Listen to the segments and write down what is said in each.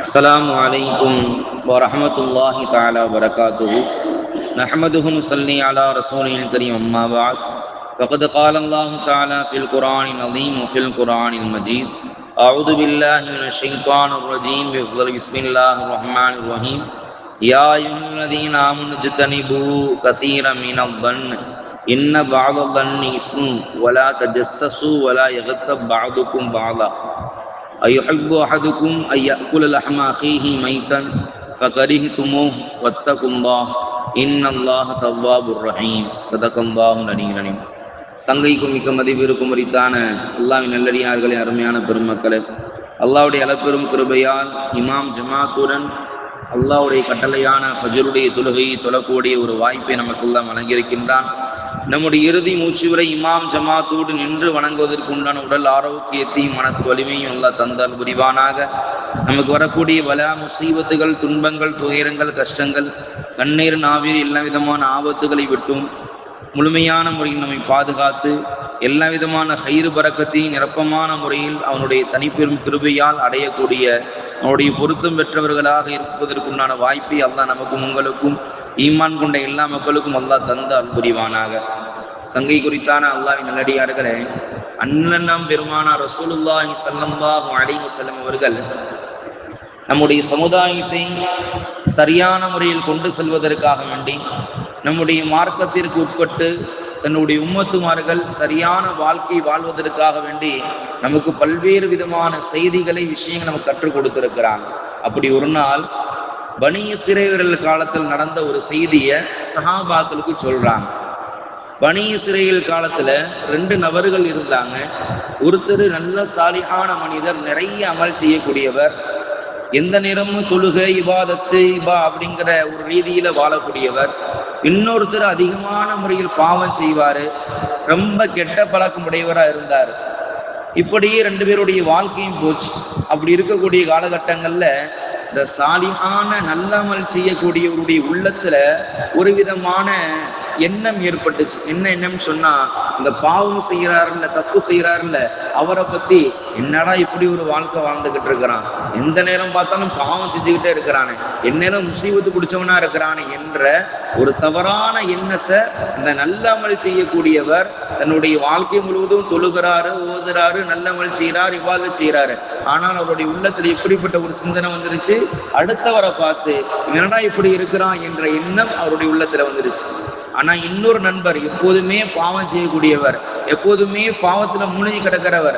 السلام عليكم ورحمة الله تعالى وبركاته. نحمده ونصلي على رسوله الكريم، أما بعد فقد قال الله تعالى في القرآن العظيم وفي القرآن المجيد: أعوذ بالله من الشيطان الرجيم، بسم الله الرحمن الرحيم. يا أيها الذين آمنوا اجتنبوا كثيرا من الظن إن بعض الظن إثم ولا تجسسوا ولا يغتب بعضكم بعضا أيحب أحدكم أن يأكل لحم أخيه ميتا فكرهتموه واتقوا الله إن الله تواب رحيم. صدق الله العلي العظيم. சங்கைக்கும் மிக்க மதிப்பிற்கும் உரித்தான அல்லாஹ்வின் நல்லடியார்களே, அருமையான பெருமக்களே, அல்லாஹ்வுடைய அளப்பெரும் கிருபையால் இமாம் ஜமாத்துடன் அல்லாஹ்வுடைய கட்டளையான ஃபஜ்ருடைய தொழுகையை தொழக்கூடிய ஒரு வாய்ப்பை நமக்கெல்லாம் வழங்கியிருக்கின்றான். நம்முடைய இறுதி மூச்சு வரை இமாம் ஜமாத்தோடு நின்று வணங்குவதற்கு உண்டான உடல் ஆரோக்கியத்தையும் மன வலிமையும் அல்லாஹ் தந்தால் புரிவானாக. நமக்கு வரக்கூடிய வலா முசீபத்துகள், துன்பங்கள், துயரங்கள், கஷ்டங்கள், கண்ணீர் நாவீர் எல்லா விதமான ஆபத்துகளை விட்டும் முழுமையான முறையில் நம்மை பாதுகாத்து எல்லா விதமான கயிறு பறக்கத்தையும் நிரப்பமான முறையில் அவனுடைய தனிப்பெரும் கிருபையால் அடையக்கூடிய அவனுடைய பொருத்தம் பெற்றவர்களாக இருப்பதற்குண்டான வாய்ப்பை அல்லாஹ் நமக்கும் உங்களுக்கும் ஈமான் கொண்ட எல்லா மக்களுக்கும் அல்லாஹ் தந்த அன்புரிவானாக. சங்கை குறித்தான அல்லாஹ்வின் நல்லடியார்களே, அண்ணன் பெருமானார் ரசூலுல்லாஹி ஸல்லல்லாஹு அலைஹி வஸல்லம் அவர்கள் நம்முடைய சமுதாயத்தை சரியான முறையில் கொண்டு செல்வதற்காக வேண்டி, நம்முடைய மார்க்கத்திற்கு உட்பட்டு தன்னுடைய உம்மத்துமார்கள் சரியான வாழ்க்கை வாழ்வதற்காக வேண்டி நமக்கு பல்வேறு விதமான செய்திகளை, விஷயங்கள் நமக்கு கற்றுக் கொடுத்திருக்கிறாங்க. அப்படி ஒரு நாள் பனி இஸ்ரவேல் காலத்தில் நடந்த ஒரு செய்தியை சஹாபாக்களுக்கு சொல்றாங்க. பனி இஸ்ரவேல் காலத்துல 2 நபர்கள் இருந்தாங்க. ஒருத்தர் நல்ல சாலிஹான மனிதர், நிறைய அமல் செய்யக்கூடியவர், எந்த நேரமும் தொழுகை, இபாதத்து அப்படிங்கிற ஒரு ரீதியில வாழக்கூடியவர். இன்னொருத்தர் அதிகமான முறையில் பாவம் செய்வாரு, ரொம்ப கெட்ட பழக்கம் உடையவரா இருந்தார். இப்படியே 2 பேருடைய வாழ்க்கையும் போச்சு. அப்படி இருக்கக்கூடிய காலகட்டங்கள்ல இந்த சாலிஹான நல்லமல் செய்யக்கூடியவருடைய உள்ளத்துல ஒரு விதமான எண்ணம் ஏற்பட்டுச்சு. என்ன எண்ணம்னு சொன்னா, இந்த பாவம் செய்யறாருல்ல, தப்பு செய்யறாருல்ல, அவரை பத்தி என்னடா இப்படி ஒரு வாழ்க்கை வாழ்ந்துகிட்டு இருக்கிறான், எந்த நேரம் பார்த்தாலும் பாவம் செஞ்சுக்கிட்டே இருக்கிறானே, எந்நேரம் முசீபத்து பிடிச்சவனா இருக்கிறானே என்ற ஒரு தவறான எண்ணத்தை இந்த நல்லமல் செய்யக்கூடியவர் தன்னுடைய வாழ்க்கை முழுவதும் தொழுகிறாரு, ஓதுறாரு, நல்லமல் செய்யறாரு, இபாதத் செய்யறாரு. ஆனால் அவருடைய உள்ளத்துல எப்படிப்பட்ட ஒரு சிந்தனை வந்துருச்சு, அடுத்தவரை பார்த்து என்னடா இப்படி இருக்கிறான் என்ற எண்ணம் அவருடைய உள்ளத்துல வந்துருச்சு. ஆனா இன்னொரு நண்பர் எப்போதுமே பாவம் செய்யக்கூடியவர், எப்போதுமே பாவத்துல மூழ்கி கிடக்கிறவர்,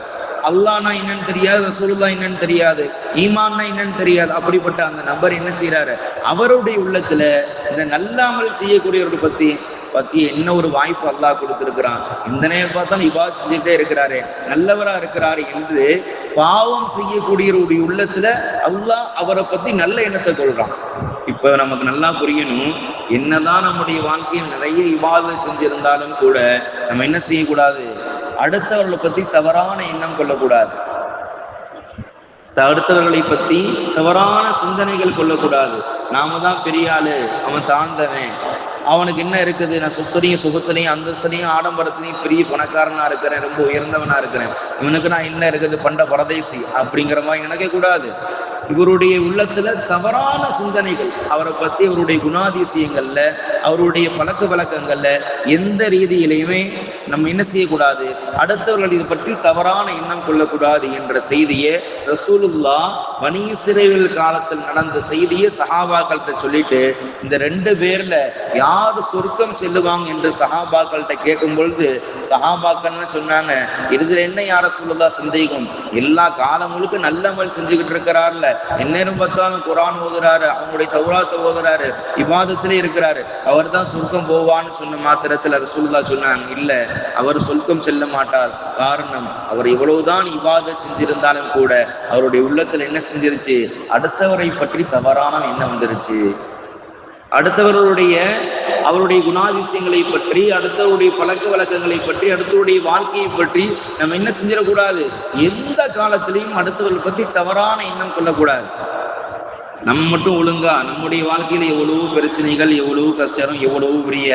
அல்லாஹ்னா என்னன்னு தெரியாது, ரசூலுல்லாஹ் என்னன்னு தெரியாது, ஈமான்னா என்னன்னு தெரியாது. அப்படிப்பட்ட அந்த நபர் என்ன செய்யறாரு, அவருடைய உள்ளத்துல இந்த நல்லாமல் செய்யக்கூடியவர்களை பத்தி என்ன ஒரு வாய்ப்பு அல்லாஹ் கொடுத்திருக்கிறான், எந்த நேரம் பார்த்தாலும் இபாதத் செஞ்சுட்டே இருக்கிறாரு, நல்லவரா இருக்கிறாரு என்று பாவம் செய்யக்கூடியவருடைய உள்ளத்துல அல்லாஹ் அவரை பத்தி நல்ல எண்ணத்தை கொள்றான். இப்ப நமக்கு நல்லா புரியணும், என்னதான் நம்முடைய வாழ்க்கையில் நிறைய இபாதத் செஞ்சிருந்தாலும் கூட நம்ம என்ன செய்யக்கூடாது, அடுத்தவர்களை பத்தி தவறான எண்ணம் கொள்ளக்கூடாது, அடுத்தவர்களை பத்தி தவறான சிந்தனைகள் கொள்ளக்கூடாது. நாம தான் பெரிய ஆளு, அவன் தாழ்ந்தவன், அவனுக்கு என்ன இருக்குது, நான் சொத்துலையும் சுகத்துலையும் அந்தஸ்துலையும் ஆடம்பரத்துலையும் பெரிய பணக்காரனா இருக்கிறேன், ரொம்ப உயர்ந்தவனா இருக்கிறேன், இவனுக்கு நான் என்ன இருக்குது, பண்ட பரதேசி அப்படிங்கிற மாதிரி நினைக்க கூடாது. இவருடைய உள்ளத்துல தவறான சிந்தனைகள், அவரை பத்தி அவருடைய குணாதிசயங்கள்ல, அவருடைய பழக்க வழக்கங்கள்ல எந்த ரீதியிலையுமே நம்ம என்ன செய்யக்கூடாது, அடுத்தவர்களை பற்றி தவறான எண்ணம் கொள்ளக்கூடாது என்ற செய்தியை ரசூலுல்லாஹ் பனி இஸ்ரவேல் காலத்தில் நடந்த செய்தியை சஹாபாக்கள்கிட்ட சொல்லிட்டு, இந்த 2 பேர்ல யாரு சொர்க்கம் செல்லுவாங்க என்று சஹாபாக்கள்கிட்ட கேட்கும் பொழுது சஹாபாக்கள்னு சொன்னாங்க, இதுல என்ன யார ரசூலுல்லாஹ் சந்தேகம், எல்லா காலம் முழுக்க நல்லமல் செஞ்சுக்கிட்டு இருக்கிறார்ல, எந்நேரம் பார்த்தாலும் குர்ஆன் ஓதுறாரு, அவங்களுடைய தௌராத்தை ஓதுறாரு, இபாதத்திலே இருக்கிறாரு, அவர் தான் சொர்க்கம் போவான்னு சொன்ன மாத்திரத்துல ரசூலுல்லாஹ் சொன்னாங்க, இல்ல, அவர் சொர்க்கம் செல்ல மாட்டார். காரணம், அவர் எவ்வளவுதான் இபாதத் செஞ்சிருந்தாலும் கூட அவருடைய உள்ளத்துல என்ன செஞ்சிருச்சு, அடுத்தவரை பற்றி தவறான எண்ணம் வந்துருச்சு. அவருடைய குணாதிசயங்களை பற்றி, அடுத்தவருடைய பழக்க வழக்கங்களை பற்றி, அடுத்தவருடைய வாழ்க்கையை பற்றி நம்ம என்ன செஞ்சிடக்கூடாது, எந்த காலத்திலையும் அடுத்தவர்களை பற்றி தவறான எண்ணம் கொள்ளக்கூடாது. நம்ம மட்டும் ஒழுங்கா நம்முடைய வாழ்க்கையில எவ்வளவு பிரச்சனைகள், எவ்வளவு கஷ்டம், எவ்வளவு பெரிய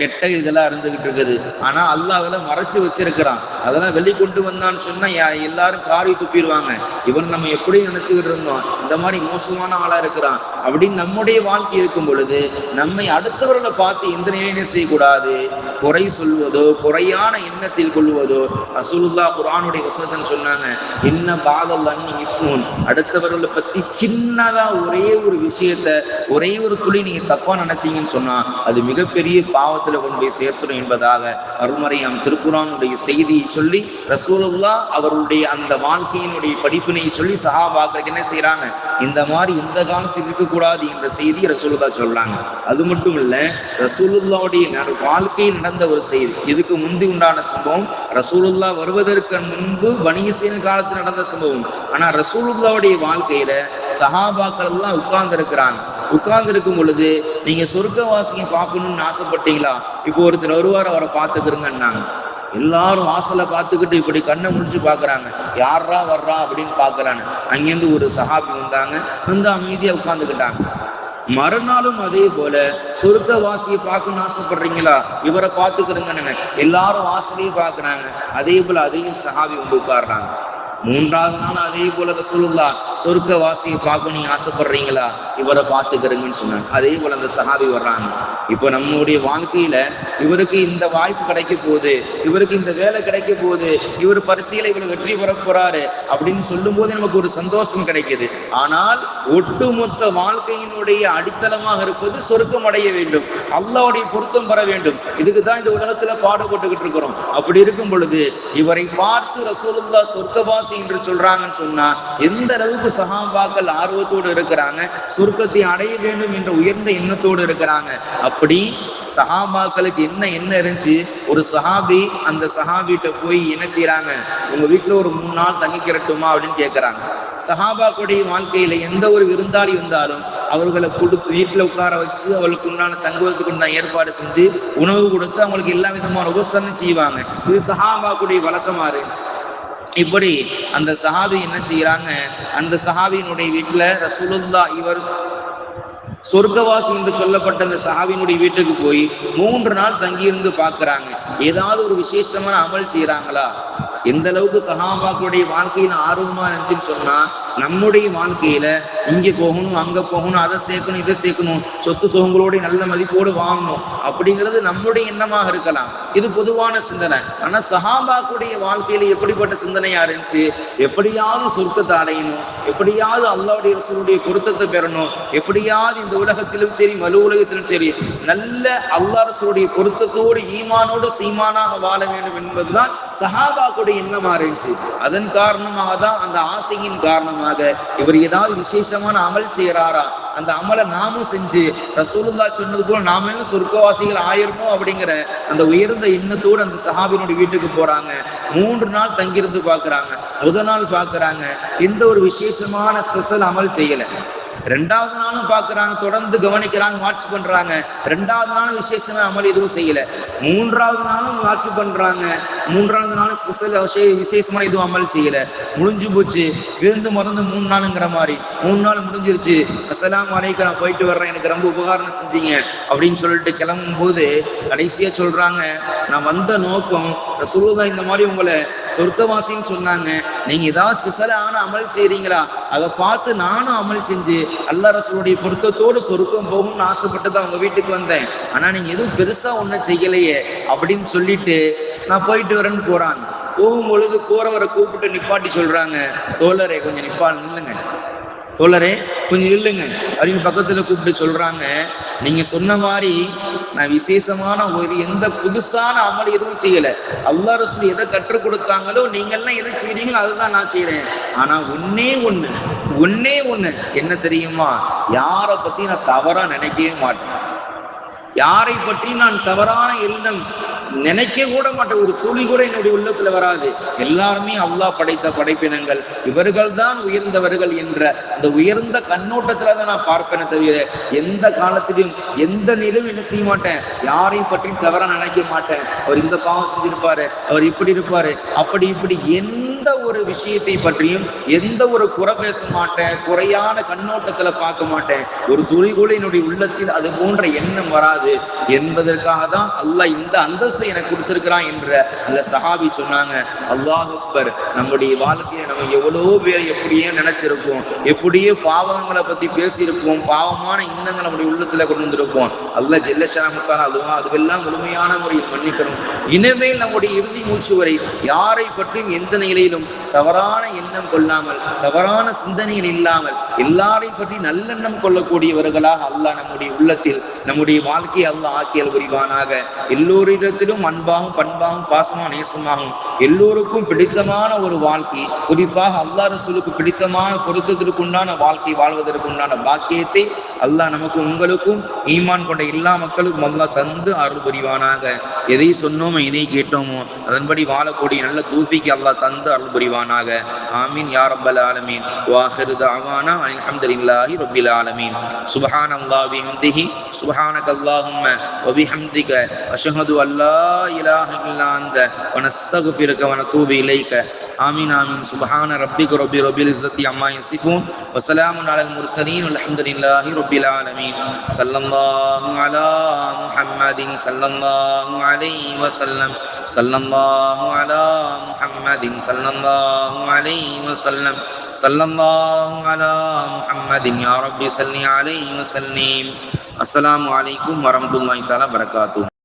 கெட்ட இதெல்லாம் இருந்துகிட்டு இருக்குது. ஆனா அல்லாஹ் அதெல்லாம் மறைச்சு வச்சிருக்கிறான். அதெல்லாம் வெளிக்கொண்டு வந்தான்னு சொன்னா எல்லாரும் காரி துப்பிடுவாங்க. இவன் நம்ம எப்படி நினைச்சுக்கிட்டு இருந்தோம், இந்த மாதிரி மோசமான ஆளா இருக்கிறான் அப்படின்னு நம்முடைய வாழ்க்கை இருக்கும் பொழுது நம்மை அடுத்தவர்களை பார்த்து எந்த நிலையும் செய்யக்கூடாது. குறை சொல்வதோ, குறையான எண்ணத்தில் கொள்வதோ. ரசூலுல்லாஹ் குர்ஆனுடைய வசனத்தை சொன்னாங்க, இன்ன பாதல்லன் இஃப்னுன், அடுத்தவர்களை பத்தி சின்னதா ஒரே ஒரு விஷயத்த, ஒரே ஒரு துளி நீங்க தப்பா நினைச்சீங்கன்னு சொன்னா அது மிகப்பெரிய பாவத்துல கொண்டு போய் சேர்த்துடும் என்பதாக அருள்மறையாம் திருக்குர்ஆனுடைய செய்தியை சொல்லி ரசூலுல்லாஹ் அவருடைய அந்த வாழ்க்கையினுடைய படிப்பினையை சொல்லி சஹாபாக்களுக்கு என்ன செய்யறாங்க, இந்த மாதிரி இந்த காலத்தில் இருக்கக்கூடாது என்ற செய்தியை ரசூலுல்லாஹ் சொல்றாங்க. அது மட்டும் இல்ல, ரசூலுல்லாஹ்வுடைய வாழ்க்கையில் நடந்த ஒரு செய்தி, இதுக்கு முந்தி உண்டான சம்பவம், ரசூலுல்லாஹ் வருவதற்கு முன்பு பனி இஸ்ராயீல் காலத்தில் நடந்த சம்பவம். ஆனா ரசூலுல்லாஹ்வுடைய வாழ்க்கையில சஹாபாக்கள் எல்லாம் உட்கார்ந்து இருக்கிறாங்க. உட்கார்ந்து இருக்கும் பொழுது நீங்க சொர்க்கவாசியை பார்க்கணும்னு ஆசைப்பட்டீங்களா, இப்போ ஒருத்தர் வருவார், அவரை பார்த்துக்கிறங்கன்னாங்க. எல்லாரும் வாசலை பார்த்துக்கிட்டு இப்படி கண்ணை முடிச்சு பாக்குறாங்க, யாரா வர்றா அப்படின்னு பாக்குறாங்க. அங்கேருந்து ஒரு சஹாபி வந்தாங்க, வந்து அமைதியா உட்கார்ந்துக்கிட்டாங்க. மறுநாளும் அதே போல சொர்க்கவாசியை பார்க்கணும்னு ஆசைப்படுறீங்களா, இவரை பார்த்துக்கிறங்க. எல்லாரும் வாசலையே பாக்குறாங்க. அதே போல அதையும் சஹாபி வந்து உட்கார்றாங்க. மூன்றாவது நாள் அதே போல ரசூலுல்லாஹ் சொர்க்கவாசியை பார்க்க நீங்க ஆசைப்படுறீங்களா, இவரை பார்த்துக்கிறீங்கன்னு சொன்னாங்க. அதே போல அந்த சஹாபி வர்றாங்க. இப்போ நம்முடைய வாழ்க்கையில இவருக்கு இந்த வாய்ப்பு கிடைக்க போகுது, இவருக்கு இந்த வேலை கிடைக்க போகுது, இவர் பரீட்சையில இவ்வளவு வெற்றி பெற போறாரு அப்படின்னு சொல்லும் போது நமக்கு ஒரு சந்தோஷம் கிடைக்குது. ஆனால் ஒட்டுமொத்த வாழ்க்கையினுடைய அடித்தளமாக இருப்பது சொர்க்கம் அடைய வேண்டும், அல்லாஹ்வுடைய பொருத்தம் பெற வேண்டும். இதுக்கு தான் இந்த உலகத்துல பாடுபட்டுக்கிட்டு இருக்கிறோம். அப்படி இருக்கும் பொழுது இவரை பார்த்து ரசூலுல்லாஹ் சொர்க்கவாசி என்று சொல்றாங்கன்னு சொன்னா எந்த அளவுக்கு சஹாபாக்கள் ஆர்வத்தோடு இருக்கிறாங்க, சொர்க்கத்தை அடைய வேண்டும் என்ற உயர்ந்த எண்ணத்தோடு இருக்கிறாங்க. அப்படி சஹாபாக்களுக்கு என்ன இருந்துச்சு, ஒரு சஹாபி அந்த சஹாபிட்ட போய் என்ன செய்யறாங்க, உங்க வீட்டுல ஒரு 3 நாள் தங்கிக்கிறட்டுமா அப்படின்னு கேட்கிறாங்க. சஹாபாக்களுடைய வாழ்க்கையில எந்த ஒரு விருந்தாளி வந்தாலும் அவர்களை கொடுத்து வீட்டுல உட்கார வச்சு அவர்களுக்கு உண்டான தங்குவதற்கு உண்டான ஏற்பாடு செஞ்சு உணவு கொடுத்து அவங்களுக்கு எல்லா விதமான உபஸ்தானம் செய்வாங்க. இது சஹாபாக்களுடைய வழக்கமா இருந்துச்சு. இப்படி அந்த சஹாபி என்ன செய்யறாங்க, அந்த சஹாபியினுடைய வீட்டுல ரசூலுல்லாஹ் இவர் சொர்க்கவாசி என்று சொல்லப்பட்ட அந்த சஹாபியினுடைய வீட்டுக்கு போய் 3 நாள் தங்கியிருந்து பார்க்கறாங்க. ஏதாவது ஒரு விசேஷமான அமல் செய்யறாங்களா. எந்த அளவுக்கு சஹாபாக்களுடைய வாழ்க்கையில ஆர்வமா இருந்துச்சுன்னு சொன்னா, நம்முடைய வாழ்க்கையில இங்க போகணும், அங்க போகணும், அதை சேர்க்கணும், இதை சேர்க்கணும், சொத்து சுகங்களோட நல்ல மதிப்போடு வாங்கணும் அப்படிங்கிறது நம்முடைய எண்ணமாக இருக்கலாம். இது பொதுவான சிந்தனை. ஆனா சஹாபாக்களுடைய வாழ்க்கையில எப்படிப்பட்ட சிந்தனையா இருந்துச்சு, எப்படியாவது சொர்க்கத்தை அடையணும், எப்படியாவது அல்லாஹ்வுடைய ரசூலுடைய பொருத்தத்தை பெறணும், எப்படியாவது இந்த உலகத்திலும் சரி மறு உலகத்திலும் சரி நல்ல அல்லாஹ் ரசூலுடைய பொருத்தத்தோடு ஈமானோடு சீமானாக வாழ வேண்டும் என்பதுதான் சஹாபாக்களுடைய எண்ணமா இருந்துச்சு. அதன் காரணமாக தான், அந்த ஆசையின் காரணமாக இவர் ஏதாவது விசேஷமான அமல் செய்யறாரா, அந்த அமலை நாமும் செஞ்சு ரசூலுல்லாஹ் சொன்னது போல நாம என்ன சொர்க்கவாசிகள் ஆயிரணும் அப்படிங்கிற அந்த உயர்ந்த எண்ணத்தோடு அந்த சஹாபியினுடைய வீட்டுக்கு போறாங்க. 3 நாள் தங்கியிருந்து பாக்குறாங்க. முதல் நாள் பாக்குறாங்க, எந்த ஒரு விசேஷமான ஸ்பெஷல் அமல் செய்யல. 2வது நாளும் பாக்குறாங்க, தொடர்ந்து கவனிக்கிறாங்க, வாட்ச் பண்றாங்க. 2வது நாளும் விசேஷமா அமல் எதுவும் செய்யல. 3வது நாளும் வாட்ச் பண்றாங்க. 3வது நாளும் ஸ்பெஷல் விசேஷமான எதுவும் அமல் செய்யல. முடிஞ்சு போச்சு, விருந்து மறந்து 3 நாளுங்கிற மாதிரி 3 நாள் முடிஞ்சிருச்சு. அஸ்ஸலாமு அலைக்கும், நான் போயிட்டு வர்றேன், எனக்கு ரொம்ப உபகாரம் செஞ்சீங்க அப்படின்னு சொல்லிட்டு கிளம்பும் போது கடைசியா சொல்றாங்க, நான் வந்த நோக்கம் ரசூலுல்லாஹ் இந்த மாதிரி உங்களை சொர்க்கவாசின்னு சொன்னாங்க, நீங்க ஏதாவது ஸ்பெஷலான அமல் செய்றீங்களா, அதை பார்த்து நானும் அமல் செஞ்சு அல்லாஹ் ரசூலுடைய பொருத்தத்தோடு சொர்க்கம் போகும்னு ஆசைப்பட்டு தான் உங்க வீட்டுக்கு வந்தேன். ஆனா நீங்க எதுவும் பெருசா ஒன்றும் செய்யலையே அப்படின்னு சொல்லிட்டு நான் போயிட்டு வரேன்னு போறாங்க. போகும் பொழுது போறவரை கூப்பிட்டு நிப்பாட்டி சொல்றாங்க, தோழரே கொஞ்சம் நில்லுங்க, தோழரே கொஞ்சம் இல்லைங்க அப்படின்னு பக்கத்துல கூப்பிட்டு சொல்றாங்க, நீங்க சொன்ன மாதிரி நான் விசேஷமான ஒரு எந்த புதுசான அமல் எதுவும் செய்யல. அல்லாஹ் ரசூல் எதை கற்றுக் கொடுத்தாங்களோ நீங்க எல்லாம் எதை செய்றீங்களோ அதுதான் நான் செய்யறேன். ஆனா ஒன்னே ஒண்ணு என்ன தெரியுமா, யாரை பத்தி நான் தவறா நினைக்கவே மாட்டேன், யாரை பற்றி நான் தவறான எண்ணம் நினைக்க கூட மாட்டேன், ஒரு துளி கூட என்னுடைய உள்ளத்துல வராது. எல்லாருமே அல்லாஹ் படைத்த படைப்பினங்கள், இவர்கள் தான் உயர்ந்தவர்கள் என்ற அந்த உயர்ந்த கண்ணோட்டத்துல தான் நான் பார்ப்பேனே தவிர எந்த காலத்திலும் எந்த நிலையும் என்ன செய்ய மாட்டேன், யாரையும் பற்றி தவறா நினைக்க மாட்டேன். அவர் இந்த பாவம் செஞ்சிருப்பாரு, அவர் இப்படி இருப்பாரு, அப்படி இப்படி எந்த எந்த ஒரு விஷயத்தை பற்றியும் எந்த ஒரு குறை பேச மாட்டேன், குறையான கண்ணோட்டத்துல பார்க்க மாட்டேன், ஒரு துளி கூட என்னுடைய உள்ளத்தில் அது போன்ற எண்ணம் வராது என்பதற்காக தான் அல்லாஹ் இந்த அந்தஸ்தை எனக்கு கொடுத்திருக்கிறான் என்ற அந்த சஹாபி சொன்னாங்க. அல்லாஹ் அக்பர். நம்முடைய வாழ்க்கையை நம்ம எவ்வளோ பேர் எப்படியே நினைச்சிருப்போம், எப்படியே பாவங்களை பத்தி பேசியிருப்போம், பாவமான எண்ணங்களை நம்முடைய உள்ளத்துல கொண்டு வந்திருப்போம். அல்லாஹ் ஜல்ல ஷானஹு அதுவெல்லாம் முழுமையான முறையில் மன்னிக்கணும். இனிமேல் நம்முடைய இறுதி மூச்சு வரை யாரை பற்றியும் எந்த நிலையிலும் தவறான எண்ணம் கொள்ளாமல், தவறான சிந்தனைகள் இல்லாமல், எல்லாரை பற்றி நல்லெண்ணம் கொள்ளக்கூடியவர்களாக அல்லாஹ் நம்முடைய உள்ளத்தில் நம்முடைய வாழ்க்கையை அல்லாஹ் ஆக்கியல் புரிவானாக. எல்லோரிடத்திலும் அன்பாகவும் பண்பாகவும் பாசமாக நேசமாகவும் எல்லோருக்கும் பிடித்தமான ஒரு வாழ்க்கை, குறிப்பாக அல்லாஹ் ரசூலுக்கு பிடித்தமான பொருத்தத்திற்குண்டான வாழ்க்கை வாழ்வதற்குண்டான பாக்கியத்தை அல்லாஹ் நமக்கு உங்களுக்கும் ஈமான் கொண்ட எல்லா மக்களுக்கும் அல்லாஹ் தந்து அருள் புரிவானாக. எதை சொன்னோமோ எதை கேட்டோமோ அதன்படி வாழக்கூடிய நல்ல தூஃபிக்கு அல்லாஹ் தந்து அருள் புரிவானாக. ஆமீன் யா ரப்பல் ஆலமீன். வாஹிரு தஅவானா அல்ஹம்துலில்லாஹி ரப்பில் ஆலமீன். சுப்ஹானல்லாஹி வபிஹம்திஹி சுப்ஹானக்கல்லாஹும்ம வபிஹம்திக அஷ்ஹது அல்லா இலாஹ இல்லா அன்த வனஸ்தக்ஃபிருக வனதூபு இலைக. ஆமீன் ஆமீன். சுப்ஹான ரப்பிக ரப்பில் இஸ்ஸத்தி அம்மா யசிஃபூன் வஸலாமுன் அலல் முர்ஸலீன் வல்ஹம்துலில்லாஹி ரப்பில் ஆலமீன். ஸல்லல்லாஹு அலா முஹம்மதின் ஸல்லல்லாஹு அலைஹி வஸல்லம். ஸல்லல்லாஹு அலா முஹம்மதின் ஸல்லல்லாஹு அலைஹி வஸல்லம். ஸல்லல்லாஹு அலா முஹம்மதின் யா ரப்பி ஸல்லி அலைஹி வஸல்லிம். அஸ்ஸலாமு அலைக்கும் வரஹ்மத்துல்லாஹி தஆலா பரகாத்துஹு.